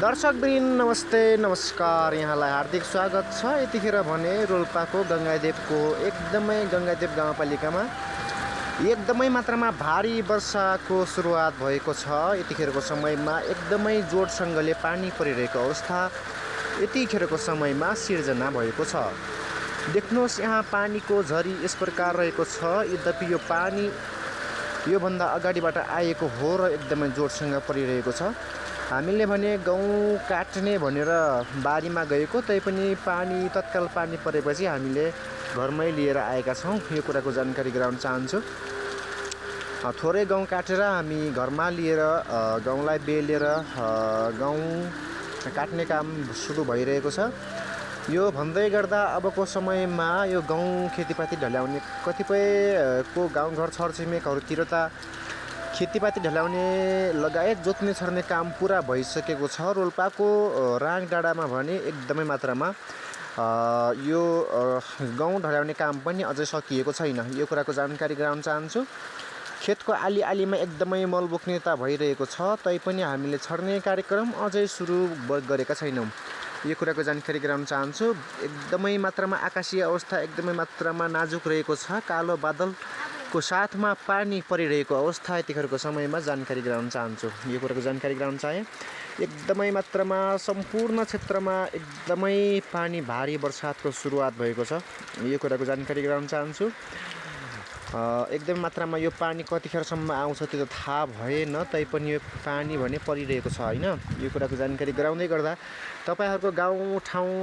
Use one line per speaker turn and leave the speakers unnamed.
दर्शकवृन्द नमस्ते नमस्कार, यहाँलाई हार्दिक स्वागत छ। यतिखेर भने रोल्पाको गङ्गादेवको गङ्गादेव गाउँपालिकामा एकदमै मात्रामा भारी वर्षाको सुरुवात भएको छ। यतिखेरको समयमा एकदमै जोडसँगले पानी परिरहेको अवस्था यतिखेरको समयमा सिर्जना भएको छ। देख्नुहोस्, यहाँ पानीको झरी यस प्रकार रहेको छ। यद्यपि यो पानी योभन्दा अगाडिबाट आएको हो र एकदमै जोडसँग परिरहेको छ। हामीले भने गहुँ काट्ने भनेर बारीमा गएको, तैपनि तत्काल पानी परेपछि हामीले घरमै लिएर आएका छौँ। यो कुराको जानकारी गराउन चाहन्छु। थोरै गहुँ काटेर हामी घरमा लिएर गहुँलाई बेलेर गहुँ काट्ने काम सुरु भइरहेको छ। यो भन्दै गर्दा अबको समयमा यो गहुँ खेतीपाती ढल्याउने कतिपयको गाउँघर छरछिमेकहरूतिर त खेतीपाती ढल्याउने लगायत जोत्ने छर्ने काम पुरा भइसकेको छ। रोल्पाको राङ डाँडामा भने एकदमै मात्रामा यो गहुँ ढल्याउने काम पनि अझै सकिएको छैन। यो कुराको जानकारी गराउन चाहन्छु। खेतको आलीमा एकदमै मल बोक्ने त भइरहेको छ, तैपनि हामीले छर्ने कार्यक्रम अझै सुरु गरेका छैनौँ। यो कुराको जानकारी गराउन चाहन्छु। एकदमै मात्रामा आकाशीय अवस्था एकदमै मात्रामा नाजुक रहेको छ। कालो बादलको साथमा पानी परिरहेको अवस्था यतिखेरको समयमा जानकारी गराउन चाहन्छु। यो कुराको जानकारी गराउन चाहे। एकदमै मात्रामा सम्पूर्ण क्षेत्रमा एकदमै पानी भारी वर्षातको सुरुवात भएको छ। यो कुराको जानकारी गराउन चाहन्छु। एकदमै मात्रामा यो पानी कतिखेरसम्म आउँछ त्यो त थाहा भएन, तैपनि यो पानी भने परिरहेको छ होइन। यो कुराको जानकारी गराउँदै गर्दा तपाईँहरूको गाउँ ठाउँ